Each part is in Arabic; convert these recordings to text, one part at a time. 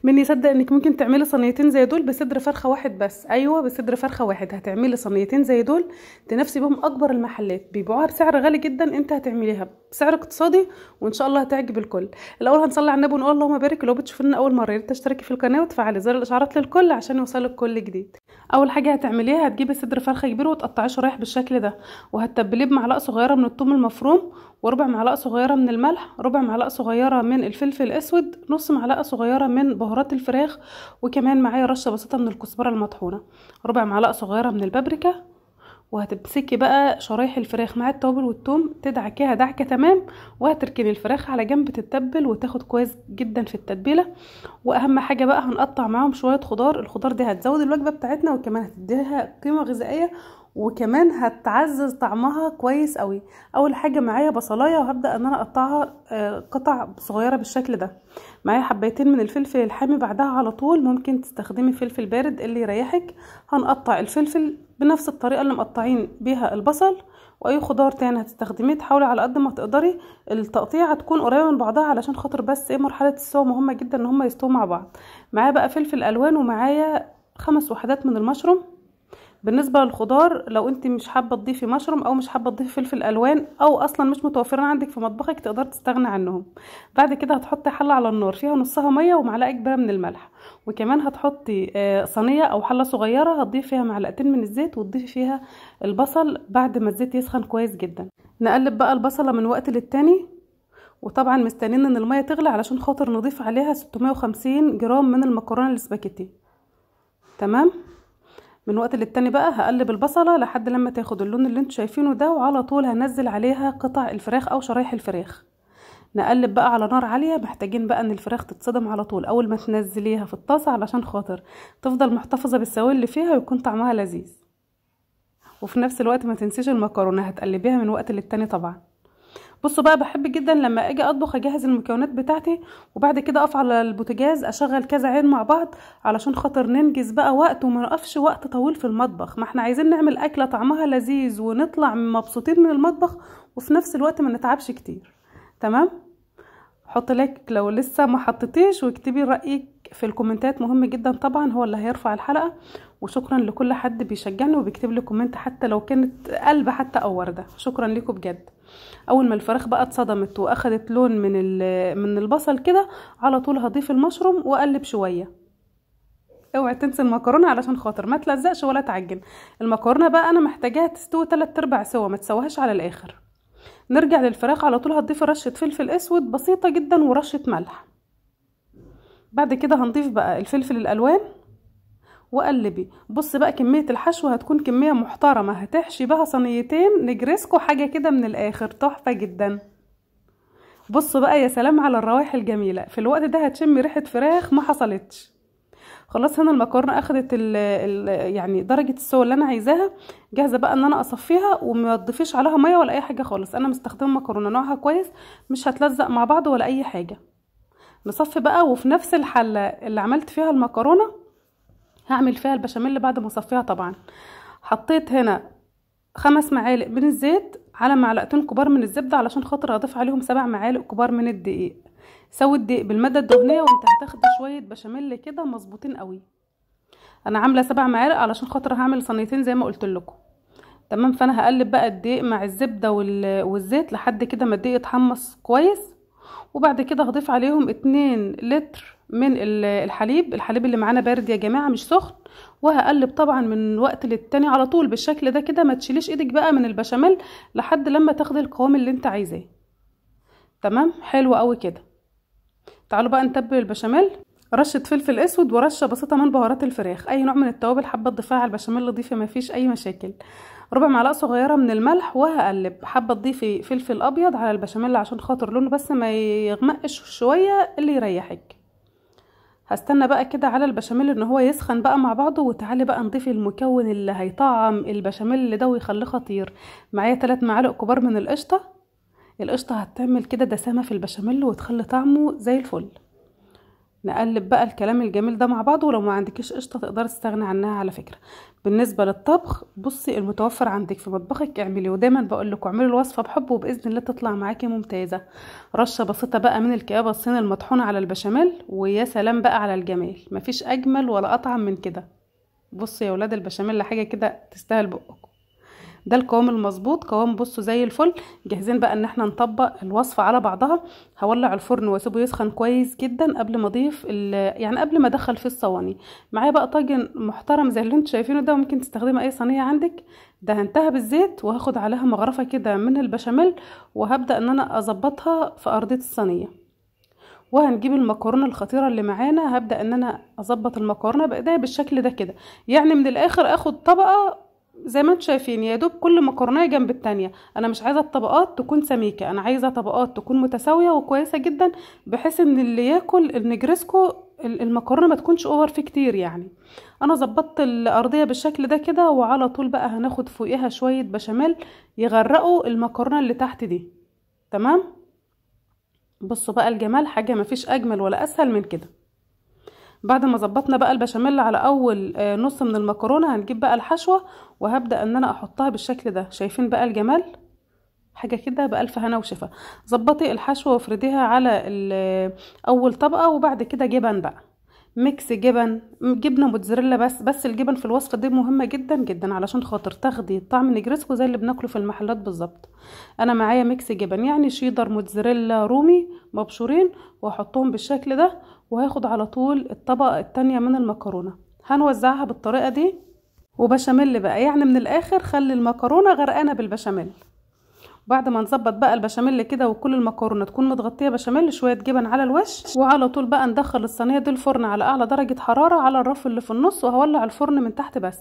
مين يصدق انك ممكن تعملي صينيتين زي دول بصدر فرخه واحد بس؟ ايوه، بصدر فرخه واحد هتعملي صينيتين زي دول تنافسي بهم اكبر المحلات، بيبيعوها بسعر غالي جدا، انت هتعمليها بسعر اقتصادي وان شاء الله هتعجب الكل. الاول هنصلي على النبي ونقول اللهم بارك. لو بتشوفونا اول مره يا ريت تشتركي في القناه وتفعلي زر الاشعارات للكل عشان يوصلك كل جديد. اول حاجه هتعمليها هتجيبي صدر فرخه كبير وتقطعيه شرايح بالشكل ده، وهتتبليه بمعلقه صغيره من الثوم المفروم، وربع معلقه صغيره من الملح، ربع معلقه صغيره من الفلفل الاسود، نص معلقه صغيره من بهارات الفراخ، وكمان معايا رشه بسيطه من الكزبره المطحونه، ربع معلقه صغيره من البابريكا. وهتمسكي بقى شرايح الفراخ مع التوابل والثوم تدعكيها دعكه تمام، وهتركني الفراخ على جنب تتبل وتاخد كويس جدا في التتبيله. واهم حاجه بقى هنقطع معاهم شويه خضار، الخضار دي هتزود الوجبه بتاعتنا وكمان هتديها قيمه غذائيه وكمان هتعزز طعمها كويس قوي. اول حاجه معايا بصلايه وهبدا ان انا اقطعها قطع صغيره بالشكل ده. معايا حبايتين من الفلفل الحامي، بعدها على طول ممكن تستخدمي فلفل بارد اللي يريحك. هنقطع الفلفل بنفس الطريقه اللي مقطعين بيها البصل، واي خضار تاني هتستخدميه تحاولي على قد ما تقدري التقطيع هتكون قريبه من بعضها علشان خاطر بس ايه مرحله السوا مهمه جدا ان هم يستووا مع بعض. معايا بقى فلفل الوان ومعايا 5 وحدات من المشروم. بالنسبه للخضار لو انت مش حابه تضيفي مشروم او مش حابه تضيفي فلفل الوان او اصلا مش متوفرين عندك في مطبخك تقدر تستغنى عنهم. بعد كده هتحطي حله على النار فيها نصها ميه ومعلقه كبيره من الملح، وكمان هتحطي صينيه او حله صغيره هتضيفي فيها معلقتين من الزيت وتضيفي فيها البصل بعد ما الزيت يسخن كويس جدا. نقلب بقى البصله من وقت للتاني، وطبعا مستنيين ان الميه تغلي علشان خاطر نضيف عليها 650 جرام من المكرونه الاسباجيتي. تمام. من وقت للتاني بقى هقلب البصله لحد لما تاخد اللون اللي انتوا شايفينه ده، وعلى طول هنزل عليها قطع الفراخ او شرايح الفراخ. نقلب بقى على نار عاليه، محتاجين بقى ان الفراخ تتصدم على طول اول ما تنزليها في الطاسه علشان خاطر تفضل محتفظه بالسوائل اللي فيها ويكون طعمها لذيذ. وفي نفس الوقت ما تنسيش المكرونه هتقلبيها من وقت للتاني طبعا. بصوا بقى بحب جدا لما اجي اطبخ اجهز المكونات بتاعتي وبعد كده اقف على البوتاجاز اشغل كذا عين مع بعض علشان خاطر ننجز بقى وقت وما نقفش وقت طويل في المطبخ. ما احنا عايزين نعمل اكله طعمها لذيذ ونطلع مبسوطين من المطبخ وفي نفس الوقت ما نتعبش كتير. تمام. حط لايك لو لسه ما حطيتيش، واكتبي رايك في الكومنتات مهم جدا طبعا هو اللي هيرفع الحلقه. وشكرا لكل حد بيشجعني وبيكتب لي كومنت حتى لو كانت قلب حتى او ورده، شكرا لكم بجد. اول ما الفراخ بقى اتصدمت واخدت لون من البصل كده على طول هضيف المشروم واقلب شويه. اوعي تنسي المكرونه علشان خاطر ما تلزقش ولا تعجن. المكرونه بقى انا محتاجاها تستوي 3/4 سوا، ما تسويهاش على الاخر. نرجع للفراخ على طول هتضيفي رشه فلفل اسود بسيطه جدا ورشه ملح. بعد كده هنضيف بقى الفلفل الالوان وقلبي. بص بقى كميه الحشو هتكون كميه محترمه، هتحشي بقى صينيتين نجرسكو حاجه كده من الاخر تحفه جدا. بص بقى يا سلام على الروائح الجميله، في الوقت ده هتشمي ريحه فراخ ما حصلتش. خلاص هنا المكرونه اخدت يعني درجه السوا اللي انا عايزاها، جاهزه بقى ان انا اصفيها وما تضيفيش عليها ميه ولا اي حاجه خالص. انا مستخدمه مكرونه نوعها كويس مش هتلزق مع بعض ولا اي حاجه. نصفي بقى، وفي نفس الحله اللي عملت فيها المكرونه هعمل فيها البشاميل بعد ما اصفيها طبعا. حطيت هنا 5 معالق من الزيت على معلقتين كبار من الزبده علشان خاطر اضيف عليهم 7 معالق كبار من الدقيق. سوي الدقيق بالماده الدهنيه وانت هتاخدي شويه بشاميل كده مظبوطين قوي. انا عامله 7 معالق علشان خاطر هعمل صينيتين زي ما قلت لكم. تمام. فانا هقلب بقى الدقيق مع الزبده والزيت لحد كده ما الدقيق يتحمص كويس، وبعد كده هضيف عليهم 2 لتر من الحليب اللي معانا بارد يا جماعه مش سخن. وهقلب طبعا من وقت للتاني على طول بالشكل ده كده، ما تشيليش ايدك بقى من البشاميل لحد لما تاخدي القوام اللي انت عايزاه. تمام حلو قوي كده. تعالوا بقى نتبل البشاميل. رشه فلفل اسود ورشه بسيطه من بهارات الفراخ، اي نوع من التوابل حابه تضيفيها على البشاميل ضيفي ما فيش اي مشاكل. ربع معلقه صغيره من الملح، وهقلب. حابه تضيفي فلفل ابيض على البشاميل عشان خاطر لونه بس ما يغمقش شويه اللي يريحك. هستنى بقى كده على البشاميل ان هو يسخن بقى مع بعضه، وتعالي بقى نضيف المكون اللي هيطعم البشاميل ده ويخليه خطير. معايا 3 معالق كبار من القشطه هتعمل كده دسامه في البشاميل وتخلي طعمه زي الفل. نقلب بقى الكلام الجميل ده مع بعض. ولو ما عندكيش قشطه تقدري تستغني عنها على فكره. بالنسبه للطبخ بصي، المتوفر عندك في مطبخك اعملي، ودايما بقول لكم اعملوا الوصفه بحب وباذن الله تطلع معاكي ممتازه. رشه بسيطه بقى من الكيابه الصيني المطحونه على البشاميل، ويا سلام بقى على الجمال، مفيش اجمل ولا اطعم من كده. بصوا يا ولاد، البشاميل حاجه كده تستاهل بقكم. ده القوام المظبوط، قوام بصوا زي الفل. جاهزين بقى ان احنا نطبق الوصفه على بعضها. هولع الفرن واسيبه يسخن كويس جدا قبل ما اضيف يعني قبل ما ادخل فيه الصواني. معايا بقى طاجن محترم زي اللي انتوا شايفينه ده، ممكن تستخدمي اي صينيه عندك. دهنتها بالزيت وهاخد عليها مغرفه كده من البشاميل، وهبدا ان انا اظبطها في ارضيه الصينيه. وهنجيب المكرونه الخطيره اللي معانا، هبدا ان انا اظبط المكرونه بايديا بالشكل ده كده. يعني من الاخر اخد طبقه زي ما انتم شايفين، يا دوب كل مكرونه جنب التانية. انا مش عايزه الطبقات تكون سميكه، انا عايزه طبقات تكون متساويه وكويسه جدا، بحيث ان اللي ياكل النجرسكو المكرونه ما تكونش اوفر فيه كتير يعني. انا ظبطت الارضيه بالشكل ده كده، وعلى طول بقى هناخد فوقيها شويه بشاميل يغرقوا المكرونه اللي تحت دي. تمام. بصوا بقى الجمال، حاجه مفيش اجمل ولا اسهل من كده. بعد ما ظبطنا بقى البشاميل على اول نص من المكرونه، هنجيب بقى الحشوه وهبدا ان انا احطها بالشكل ده. شايفين بقى الجمال، حاجه كده بالف هنا وشفا. ظبطي الحشوه وافرديها على اول طبقه، وبعد كده جبن بقى، ميكس جبن، جبنه موتزاريلا. بس الجبن في الوصفه دي مهمه جدا جدا علشان خاطر تاخدي طعم نجرسكو زي اللي بناكله في المحلات بالظبط. انا معايا ميكس جبن، يعني شيدر، موتزاريلا، رومي مبشورين، واحطهم بالشكل ده. وهاخد على طول الطبقه التانية من المكرونه، هنوزعها بالطريقه دي. وبشاميل بقى، يعني من الاخر خلي المكرونه غرقانه بالبشاميل. بعد ما نظبط بقى البشاميل كده وكل المكرونه تكون متغطيه بشاميل، شويه جبن على الوش، وعلى طول بقى ندخل الصينيه دي الفرن على اعلى درجه حراره على الرف اللي في النص، وهولع الفرن من تحت بس.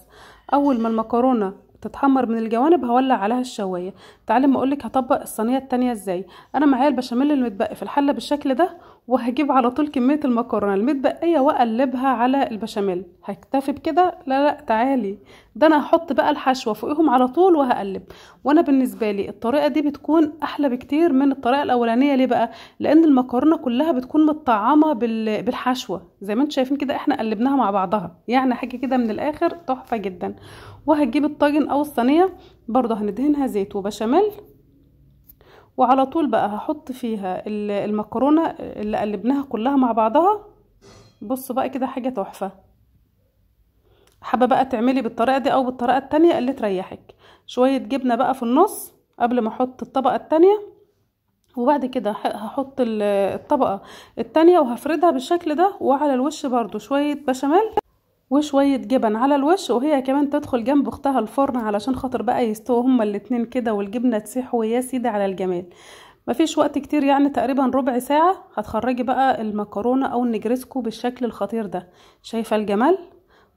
اول ما المكرونه تتحمر من الجوانب هولع عليها الشوايه. تعالي ما اقولك هطبق الصينيه التانية ازاي. انا معايا البشاميل المتبقي في الحله بالشكل ده، وهجيب على طول كميه المكرونه المتبقيه واقلبها على البشاميل. هكتفي بكده؟ لا لا، تعالي، ده انا هحط بقى الحشوه فوقهم على طول وهقلب. وانا بالنسبه لي الطريقه دي بتكون احلى بكتير من الطريقه الاولانيه. ليه بقى؟ لان المكرونه كلها بتكون متطعمه بالحشوه زي ما انتم شايفين كده، احنا قلبناها مع بعضها، يعني حاجه كده من الاخر تحفه جدا. وهجيب الطاجن او الصينيه برضه هندهنها زيت وبشاميل، وعلى طول بقى هحط فيها المكرونه اللي قلبناها كلها مع بعضها. بصوا بقى كده حاجه تحفه. حابه بقى تعملي بالطريقه دي او بالطريقه التانية اللي تريحك. شويه جبنه بقى في النص قبل ما احط الطبقه التانية، وبعد كده هحط الطبقه التانية وهفردها بالشكل ده، وعلى الوش برضو شويه بشاميل وشويه جبن على الوش، وهي كمان تدخل جنب اختها الفرن علشان خاطر بقى يستووا هما الاتنين كده والجبنه تسيح، ويا سيدي على الجمال. مفيش وقت كتير، يعني تقريبا ربع ساعه هتخرجي بقى المكرونه او النجرسكو بالشكل الخطير ده. شايفه الجمال؟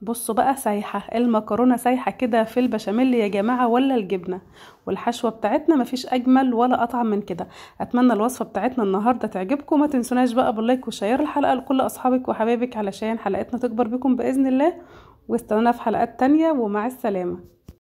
بصوا بقى، سايحه المكرونه، سايحه كده في البشاميل يا جماعه، ولا الجبنه والحشوه بتاعتنا مفيش اجمل ولا اطعم من كده. اتمنى الوصفه بتاعتنا النهارده تعجبكم. ما تنسوناش بقى باللايك وشير الحلقه لكل اصحابك وحبايبك علشان حلقتنا تكبر بكم باذن الله. واستنونا في حلقات تانية، ومع السلامه.